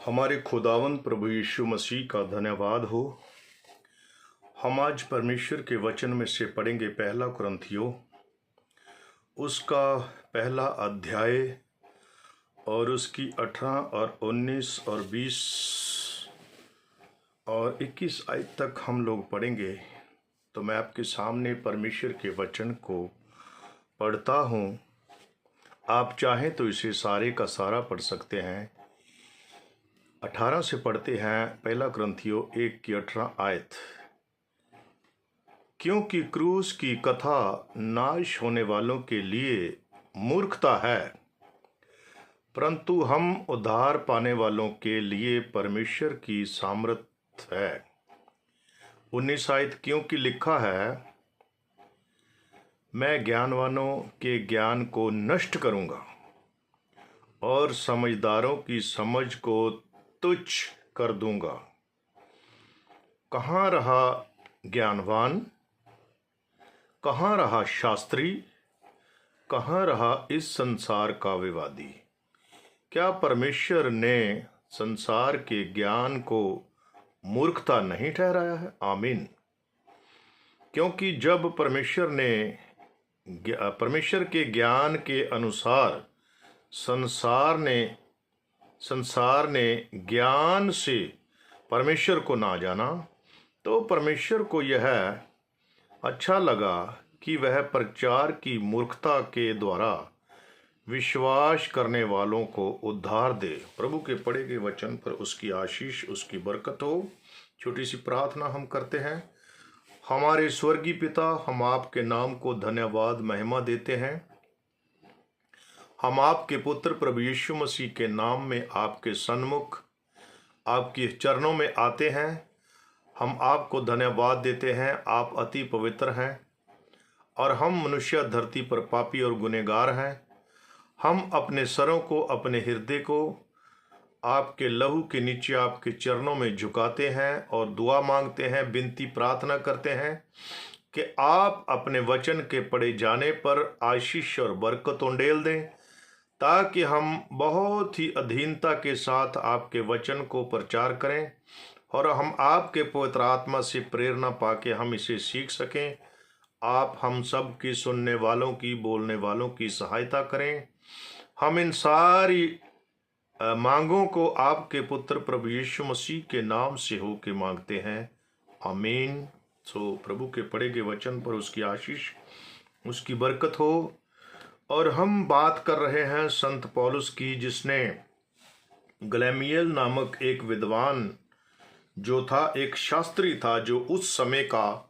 हमारे खुदावंद प्रभु यीशु मसीह का धन्यवाद हो। हम आज परमेश्वर के वचन में से पढ़ेंगे पहला कुरिन्थियों उसका पहला अध्याय और उसकी 18 और 19 और 20 और 21 आयत तक हम लोग पढ़ेंगे। तो मैं आपके सामने परमेश्वर के वचन को पढ़ता हूँ। आप चाहें तो इसे सारे का सारा पढ़ सकते हैं। 18 से पढ़ते हैं, पहला कुरिन्थियों 1 की 18 आयत। क्योंकि क्रूस की कथा नाश होने वालों के लिए मूर्खता है, परंतु हम उद्धार पाने वालों के लिए परमेश्वर की सामर्थ्य है। 19 आयत, क्योंकि लिखा है, मैं ज्ञानवानों के ज्ञान को नष्ट करूंगा और समझदारों की समझ को तुच्छ कर दूंगा। कहाँ रहा ज्ञानवान, कहाँ रहा शास्त्री, कहाँ रहा इस संसार का विवादी? क्या परमेश्वर ने संसार के ज्ञान को मूर्खता नहीं ठहराया है? आमीन। क्योंकि जब परमेश्वर के ज्ञान के अनुसार संसार ने ज्ञान से परमेश्वर को ना जाना, तो परमेश्वर को यह अच्छा लगा कि वह प्रचार की मूर्खता के द्वारा विश्वास करने वालों को उद्धार दे। प्रभु के पढ़े गए वचन पर उसकी आशीष, उसकी बरकत हो। छोटी सी प्रार्थना हम करते हैं। हमारे स्वर्गीय पिता, हम आपके नाम को धन्यवाद महिमा देते हैं। हम आपके पुत्र प्रभु यीशु मसीह के नाम में आपके सन्मुख आपके चरणों में आते हैं। हम आपको धन्यवाद देते हैं। आप अति पवित्र हैं और हम मनुष्य धरती पर पापी और गुनहगार हैं। हम अपने सरों को, अपने हृदय को आपके लहू के नीचे आपके चरणों में झुकाते हैं और दुआ मांगते हैं, विनती प्रार्थना करते हैं कि आप अपने वचन के पढ़े जाने पर आशीष और बरकत उंडेल दें, ताकि हम बहुत ही अधीनता के साथ आपके वचन को प्रचार करें और हम आपके पवित्र आत्मा से प्रेरणा पाके हम इसे सीख सकें। आप हम सब की सुनने वालों की, बोलने वालों की सहायता करें। हम इन सारी मांगों को आपके पुत्र प्रभु यीशु मसीह के नाम से हो के मांगते हैं। आमीन। सो प्रभु के पढ़े गए वचन पर उसकी आशीष, उसकी बरकत हो। और हम बात कर रहे हैं संत पौलुस की, जिसने गलेमियल नामक एक विद्वान जो था, एक शास्त्री था, जो उस समय का,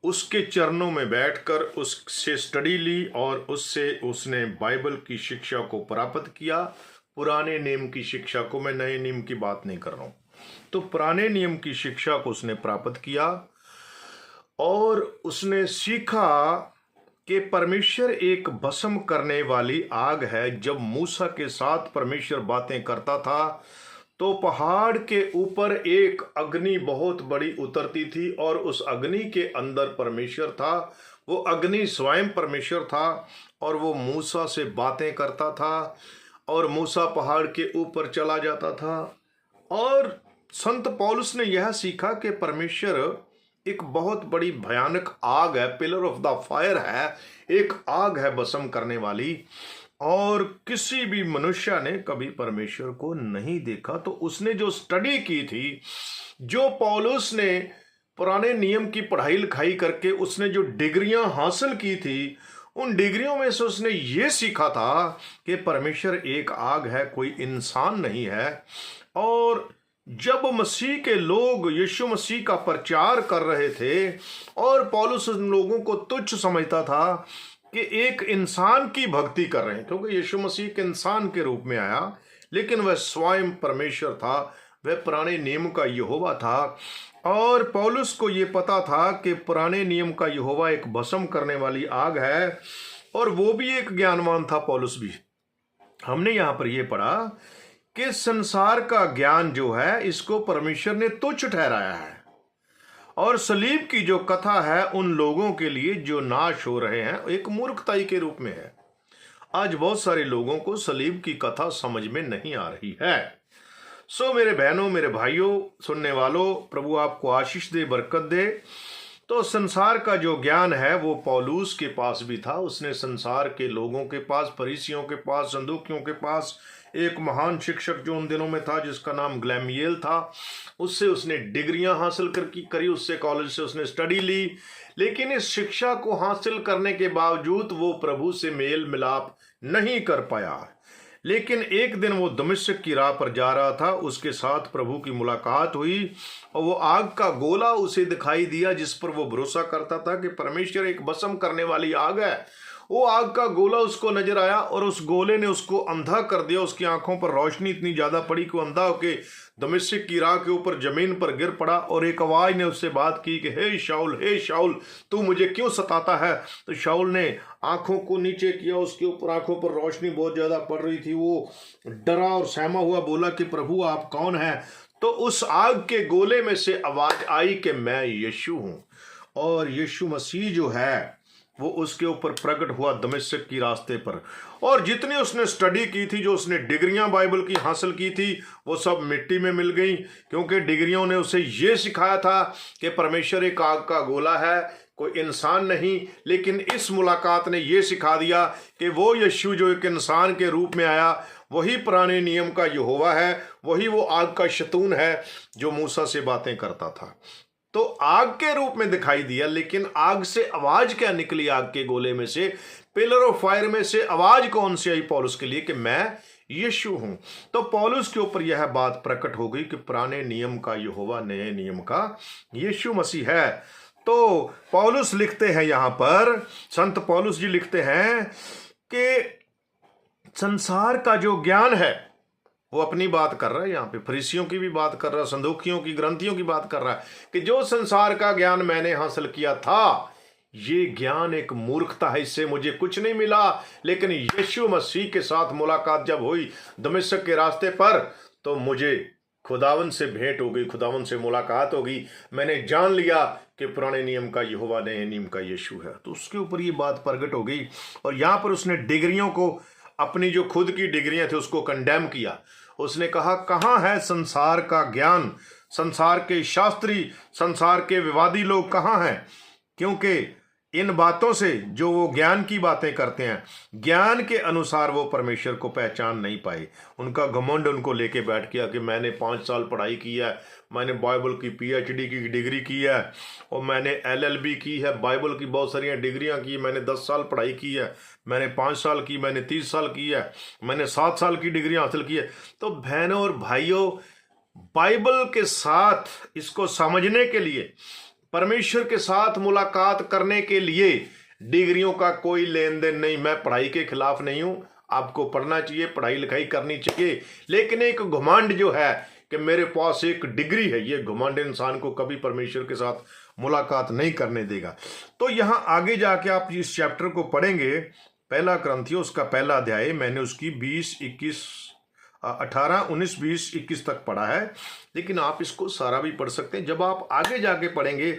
उसके चरणों में बैठकर उससे स्टडी ली और उससे उसने बाइबल की शिक्षा को प्राप्त किया। पुराने नियम की शिक्षा को, मैं नए नियम की बात नहीं कर रहा हूं। तो पुराने नियम की शिक्षा को उसने प्राप्त किया और उसने सीखा कि परमेश्वर एक भस्म करने वाली आग है। जब मूसा के साथ परमेश्वर बातें करता था तो पहाड़ के ऊपर एक अग्नि बहुत बड़ी उतरती थी और उस अग्नि के अंदर परमेश्वर था। वो अग्नि स्वयं परमेश्वर था और वो मूसा से बातें करता था और मूसा पहाड़ के ऊपर चला जाता था। और संत पौलुस ने यह सीखा कि परमेश्वर एक बहुत बड़ी भयानक आग है, पिलर ऑफ द फायर है, एक आग है भस्म करने वाली, और किसी भी मनुष्य ने कभी परमेश्वर को नहीं देखा। तो उसने जो स्टडी की थी, जो पौलुस ने पुराने नियम की पढ़ाई लिखाई करके उसने जो डिग्रियां हासिल की थी, उन डिग्रियों में से उसने ये सीखा था कि परमेश्वर एक आग है, कोई इंसान नहीं है। और जब मसीह के लोग यीशु मसीह का प्रचार कर रहे थे और पौलुस उन लोगों को तुच्छ समझता था कि एक इंसान की भक्ति कर रहे हैं, क्योंकि यीशु मसीह के इंसान के रूप में आया, लेकिन वह स्वयं परमेश्वर था, वह पुराने नियम का यहोवा था। और पौलुस को यह पता था कि पुराने नियम का यहोवा एक भस्म करने वाली आग है, और वो भी एक ज्ञानवान था, पौलुस भी। हमने यहां पर यह पढ़ा कि संसार का ज्ञान जो है, इसको परमेश्वर ने तुच्छ ठहराया है, और सलीब की जो कथा है उन लोगों के लिए जो नाश हो रहे हैं, एक मूर्खताई के रूप में है। आज बहुत सारे लोगों को सलीब की कथा समझ में नहीं आ रही है। सो मेरे बहनों, मेरे भाइयों, सुनने वालों, प्रभु आपको आशीष दे, बरकत दे। तो संसार का जो ज्ञान है वो पौलुस के पास भी था। उसने संसार के लोगों के पास, फरीसियों के पास, सदूकियों के पास, एक महान शिक्षक जो उन दिनों में था जिसका नाम गलैमियल था, उससे उसने डिग्रियां हासिल करी, उससे कॉलेज से उसने स्टडी ली। लेकिन इस शिक्षा को हासिल करने के बावजूद वो प्रभु से मेल मिलाप नहीं कर पाया। लेकिन एक दिन वो दमिश्क की राह पर जा रहा था, उसके साथ प्रभु की मुलाकात हुई और वो आग का गोला उसे दिखाई दिया जिस पर वो भरोसा करता था कि परमेश्वर एक भस्म करने वाली आग है। वो आग का गोला उसको नजर आया और उस गोले ने उसको अंधा कर दिया। उसकी आंखों पर रोशनी इतनी ज्यादा पड़ी कि वो अंधा होके दमिश्क की राह के ऊपर जमीन पर गिर पड़ा। और एक आवाज ने उससे बात की कि हे शाऊल, तू मुझे क्यों सताता है। तो शाऊल ने आंखों को नीचे किया, उसके ऊपर आंखों पर रोशनी बहुत ज्यादा पड़ रही थी। वो डरा और सहमा हुआ बोला कि प्रभु आप कौन हैं। तो उस आग के गोले में से आवाज आई कि मैं यीशु हूं। और यीशु मसीह जो है वो उसके ऊपर प्रकट हुआ दमिश्क की रास्ते पर। और जितनी उसने स्टडी की थी, जो उसने डिग्रियां बाइबल की हासिल की थी, वो सब मिट्टी में मिल गई, क्योंकि डिग्रियों ने उसे ये सिखाया था कि परमेश्वर एक आग का गोला है, कोई इंसान नहीं। लेकिन इस मुलाकात ने यह सिखा दिया कि वो यीशु जो एक इंसान के रूप में आया, वही पुराने नियम का यहोवा है, वही वो आग का शैतान है जो मूसा से बातें करता था। तो आग के रूप में दिखाई दिया, लेकिन आग से आवाज क्या निकली? आग के गोले में से, पिलर ऑफ फायर में से आवाज कौन सी आई पौलुस के लिए? कि मैं यीशु हूं। तो पौलुस के ऊपर यह बात प्रकट हो गई कि पुराने नियम का यहोवा नए नियम का यीशु मसीह है। तो पौलुस लिखते हैं यहां पर, संत पौलुस जी लिखते हैं कि संसार का जो ज्ञान है, वो अपनी बात कर रहा है यहाँ पे, फरीसियों की भी बात कर रहा है, सदूकियों की, ग्रंथियों की बात कर रहा है कि जो संसार का ज्ञान मैंने हासिल किया था, ये ज्ञान एक मूर्खता है, इससे मुझे कुछ नहीं मिला। लेकिन यीशु मसीह के साथ मुलाकात जब हुई दमिश्क के रास्ते पर, तो मुझे खुदावन से भेंट हो गई, खुदावन से मुलाकात हो गई। मैंने जान लिया कि पुराने नियम का यहोवा नए नियम का यीशु है। तो उसके ऊपर ये बात प्रकट हो गई। और यहाँ पर उसने डिग्रियों को, अपनी जो खुद की डिग्रियां थी, उसको कंडेम किया। उसने कहा कहाँ है संसार का ज्ञान, संसार के शास्त्री, संसार के विवादी लोग कहाँ हैं? क्योंकि इन बातों से, जो वो ज्ञान की बातें करते हैं, ज्ञान के अनुसार वो परमेश्वर को पहचान नहीं पाए। उनका घमंड उनको लेके बैठ गया कि मैंने 5 साल पढ़ाई की है, मैंने बाइबल की PhD की डिग्री की है, और मैंने LLB की है, बाइबल की बहुत सारी डिग्रियां की, मैंने 10 साल पढ़ाई की है, मैंने 5 साल की, मैंने 30 साल की है, मैंने 7 साल की डिग्री हासिल की है। तो बहनों और भाइयों, बाइबल के साथ इसको समझने के लिए, परमेश्वर के साथ मुलाकात करने के लिए डिग्रियों का कोई लेन देन नहीं। मैं पढ़ाई के खिलाफ नहीं हूं, आपको पढ़ना चाहिए, पढ़ाई लिखाई करनी चाहिए। लेकिन एक घमंड जो है कि मेरे पास एक डिग्री है, ये घमंड इंसान को कभी परमेश्वर के साथ मुलाकात नहीं करने देगा। तो यहां आगे जाके आप इस चैप्टर को पढ़ेंगे, पहला क्रंथियों उसका पहला अध्याय, मैंने उसकी 18, 19, 20, 21 तक पढ़ा है, लेकिन आप इसको सारा भी पढ़ सकते हैं। जब आप आगे जाके पढ़ेंगे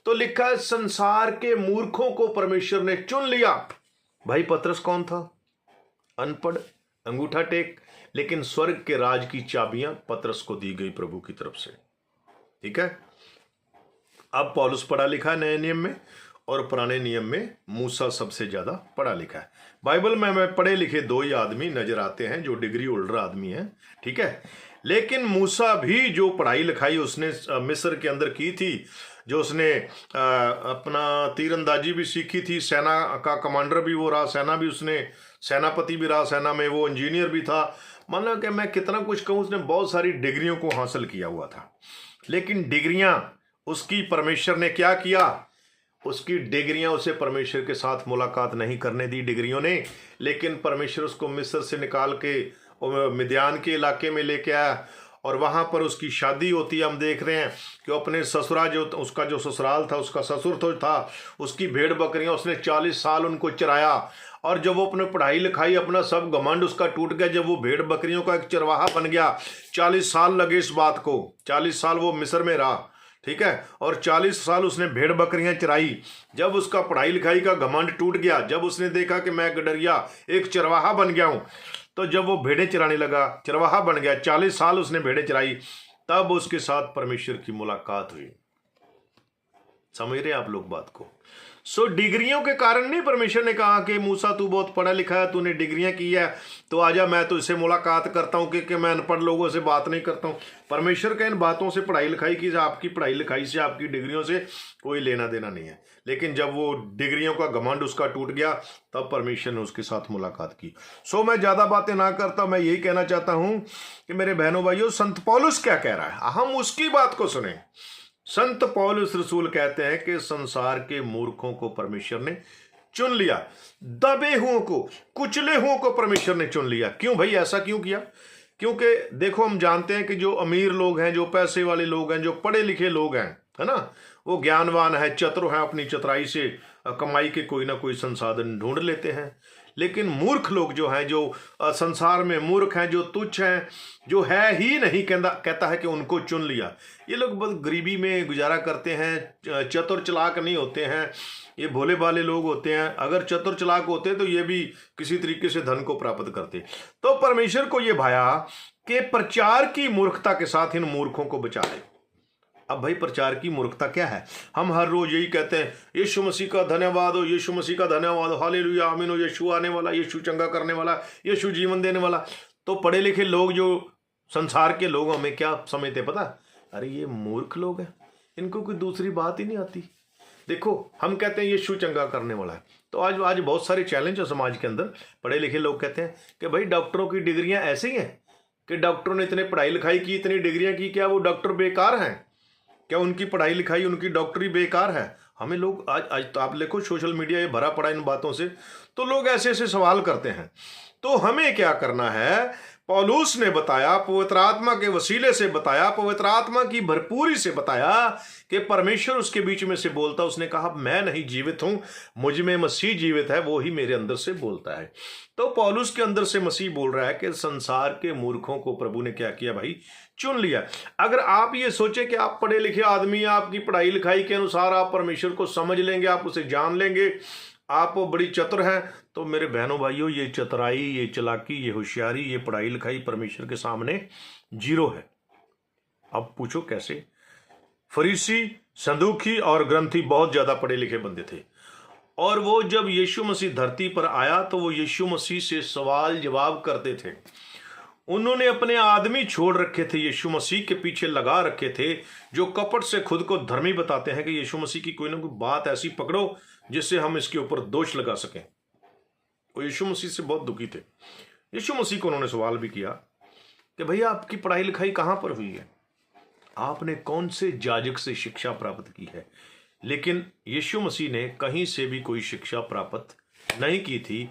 तो लिखा है संसार के मूर्खों को परमेश्वर ने चुन लिया। भाई पतरस कौन था? अनपढ़, अंगूठा टेक। लेकिन स्वर्ग के राज की चाबियां पतरस को दी गई प्रभु की तरफ से। ठीक है। अब पौलुस पढ़ा लिखा नए नियम में, और पुराने नियम में मूसा सबसे ज्यादा पढ़ा लिखा है। बाइबल में हमें पढ़े लिखे 2 ही आदमी नजर आते हैं जो डिग्री होल्डर आदमी हैं। ठीक है। लेकिन मूसा भी जो पढ़ाई लिखाई उसने मिस्र के अंदर की थी, जो उसने अपना तीरंदाजी भी सीखी थी, सेना का कमांडर भी वो रहा, सेना भी उसने, सेनापति भी रहा, सेना में वो इंजीनियर भी था। मतलब कि मैं कितना कुछ कहूँ, उसने बहुत सारी डिग्रियों को हासिल किया हुआ था। लेकिन डिग्रियां उसकी, परमेश्वर ने क्या किया? उसकी डिग्रियां उसे परमेश्वर के साथ मुलाकात नहीं करने दी डिग्रियों ने। लेकिन परमेश्वर उसको मिस्र से निकाल के मिद्यान के इलाके में लेके आया, और वहां पर उसकी शादी होती है। हम देख रहे हैं कि अपने ससुरा, जो उसका जो ससुराल था, उसका ससुर तो था, उसकी भेड़ बकरियां उसने 40 साल उनको चराया। और जब वो अपने पढ़ाई लिखाई, अपना सब घमंड उसका टूट गया, जब वो भेड़ बकरियों का एक चरवाहा बन गया, 40 साल लगे इस बात को, 40 साल वो मिस्र में रहा। ठीक है। और 40 साल उसने भेड़ बकरियां चराई। जब उसका पढ़ाई लिखाई का घमंड टूट गया, जब उसने देखा कि मैं गडरिया एक चरवाहा बन गया हूं, तो जब वो भेड़ें चराने लगा, चरवाहा बन गया, 40 साल उसने भेड़ें चराई, तब उसके साथ परमेश्वर की मुलाकात हुई। समझ रहे आप लोग बात को? डिग्रियों के कारण नहीं परमेश्वर ने कहा कि मूसा तू बहुत पढ़ा लिखा है, तूने डिग्रियां की है, तो आजा मैं तो इससे मुलाकात करता हूं, क्योंकि मैं अनपढ़ लोगों से बात नहीं करता हूं। परमेश्वर का इन बातों से, पढ़ाई लिखाई की, आपकी पढ़ाई लिखाई से, आपकी डिग्रियों से कोई लेना देना नहीं है। लेकिन जब वो डिग्रियों का घमंड उसका टूट गया, तब परमेश्वर ने उसके साथ मुलाकात की। मैं ज्यादा बातें ना करता, मैं यही कहना चाहता हूं कि मेरे बहनों भाइयों, संत पौलुस क्या कह रहा है, हम उसकी बात को सुने। संत पौलुस रसूल कहते हैं कि संसार के मूर्खों को परमेश्वर ने चुन लिया, दबे हुओं को, कुचले हुओं को परमेश्वर ने चुन लिया। क्यों भाई, ऐसा क्यों किया? क्योंकि देखो, हम जानते हैं कि जो अमीर लोग हैं, जो पैसे वाले लोग हैं, जो पढ़े लिखे लोग हैं, है ना, वो ज्ञानवान है, चतुर है, अपनी चतुराई से कमाई के कोई ना कोई संसाधन ढूंढ लेते हैं। लेकिन मूर्ख लोग जो हैं, जो संसार में मूर्ख हैं, जो तुच्छ हैं, जो है ही नहीं, कहता है कि उनको चुन लिया। ये लोग बस गरीबी में गुजारा करते हैं, चतुर चालाक नहीं होते हैं, ये भोले भाले लोग होते हैं। अगर चतुर चालाक होते तो ये भी किसी तरीके से धन को प्राप्त करते। तो परमेश्वर को ये भाया कि प्रचार की मूर्खता के साथ इन मूर्खों को बचा ले। अब भाई, प्रचार की मूर्खता क्या है? हम हर रोज यही कहते हैं, यीशु मसीह का धन्यवाद हो, यीशु मसीह का धन्यवाद हो, हालेलुया, आमीन हो, यीशु आने वाला, यीशु चंगा करने वाला, यीशु जीवन देने वाला। तो पढ़े लिखे लोग, जो संसार के लोग, हमें क्या समझते पता? अरे ये मूर्ख लोग हैं, इनको कोई दूसरी बात ही नहीं आती। देखो, हम कहते हैं यीशु चंगा करने वाला है, तो आज बहुत सारे चैलेंज है समाज के अंदर। पढ़े लिखे लोग कहते हैं कि भाई डॉक्टरों की डिग्रियां ऐसी हैं कि डॉक्टरों ने इतने पढ़ाई लिखाई की, इतनी डिग्रियां की, क्या वो डॉक्टर बेकार हैं? क्या उनकी पढ़ाई लिखाई, उनकी डॉक्टरी बेकार है? हमें लोग आज तो आप देखो, सोशल मीडिया ये भरा पड़ा इन बातों से, तो लोग ऐसे ऐसे सवाल करते हैं। तो हमें क्या करना है? पौलुस ने बताया, पवित्र आत्मा के वसीले से बताया, पवित्र आत्मा की भरपूरी से बताया कि परमेश्वर उसके बीच में से बोलता। उसने कहा, मैं नहीं जीवित हूं, मुझ में मसीह जीवित है, वो ही मेरे अंदर से बोलता है। तो पौलुस के अंदर से मसीह बोल रहा है कि संसार के मूर्खों को प्रभु ने क्या किया भाई? चुन लिया। अगर आप ये सोचे कि आप पढ़े लिखे आदमी, आपकी पढ़ाई लिखाई के अनुसार आप परमेश्वर को समझ लेंगे, आप उसे जान लेंगे, आप बड़ी चतुर हैं, तो मेरे बहनों भाइयों, ये चतुराई, ये चालाकी, ये होशियारी, ये पढ़ाई लिखाई परमेश्वर के सामने जीरो है। अब पूछो कैसे? फरीसी, सदूकी और ग्रंथी बहुत ज्यादा पढ़े लिखे बंदे थे, और वो जब यीशु मसीह धरती पर आया तो वो यीशु मसीह से सवाल जवाब करते थे। उन्होंने अपने आदमी छोड़ रखे थे, यीशु मसीह के पीछे लगा रखे थे, जो कपट से खुद को धर्मी बताते हैं कि यीशु मसीह की कोई ना कोई बात ऐसी पकड़ो जिससे हम इसके ऊपर दोष लगा सकें। वो यीशु मसीह से बहुत दुखी थे। यीशु मसीह को उन्होंने सवाल भी किया कि भैया, आपकी पढ़ाई लिखाई कहां पर हुई है? आपने कौन से याजक से शिक्षा प्राप्त की है? लेकिन यीशु मसीह ने कहीं से भी कोई शिक्षा प्राप्त नहीं की थी।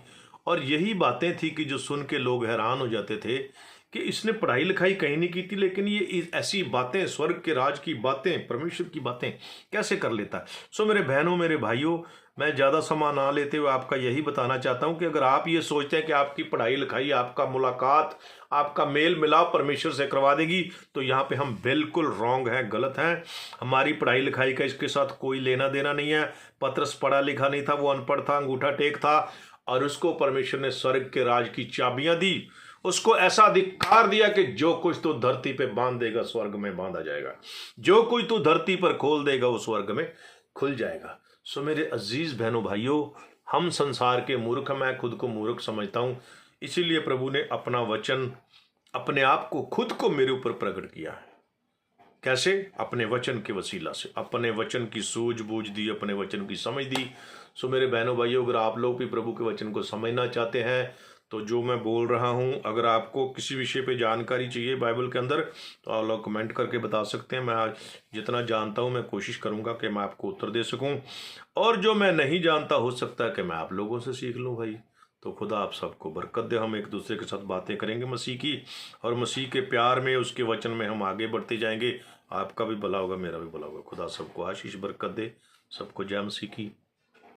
और यही बातें थी कि जो सुन के लोग हैरान हो जाते थे कि इसने पढ़ाई लिखाई कहीं नहीं की थी, लेकिन ये ऐसी बातें, स्वर्ग के राज की बातें, परमेश्वर की बातें कैसे कर लेता है। मेरे बहनों, मेरे भाइयों, मैं ज़्यादा समय ना लेते हुए आपका यही बताना चाहता हूं कि अगर आप ये सोचते हैं कि आपकी पढ़ाई लिखाई, आपका मुलाकात, आपका मेल मिलाप परमेश्वर से करवा देगी, तो यहाँ पे हम बिल्कुल रॉन्ग हैं, गलत हैं। हमारी पढ़ाई लिखाई का इसके साथ कोई लेना देना नहीं है। पतरस पढ़ा लिखा नहीं था, वो अनपढ़ था, अंगूठा टेक था, और उसको परमेश्वर ने स्वर्ग के राज की चाबियां दी। उसको ऐसा अधिकार दिया कि जो कुछ तू धरती पे बांध देगा स्वर्ग में बांधा जाएगा, जो कुछ तू धरती पर खोल देगा वो स्वर्ग में खुल जाएगा। मेरे अजीज बहनों भाइयों, हम संसार के मूर्ख, मैं खुद को मूर्ख समझता हूं, इसीलिए प्रभु ने अपना वचन, अपने आप को, खुद को मेरे ऊपर प्रकट किया है। कैसे? अपने वचन के वसीला से, अपने वचन की सूझबूझ दी, अपने वचन की समझ दी। मेरे बहनों भाइयों, अगर आप लोग भी प्रभु के वचन को समझना चाहते हैं, तो जो मैं बोल रहा हूं, अगर आपको किसी विषय पे जानकारी चाहिए बाइबल के अंदर, तो आप लोग कमेंट करके बता सकते हैं। मैं आज जितना जानता हूं मैं कोशिश करूंगा कि मैं आपको उत्तर दे सकूं, और जो मैं नहीं जानता हो सकता है कि मैं आप लोगों से सीख लूं भाई। तो खुदा आप सबको बरकत दे। हम एक दूसरे के साथ बातें करेंगे मसीह की, और मसीह के प्यार में, उसके वचन में हम आगे बढ़ते जाएंगे। आपका भी भला होगा, मेरा भी भला होगा। खुदा सबको आशीष बरकत दे। सबको जय मसीह की।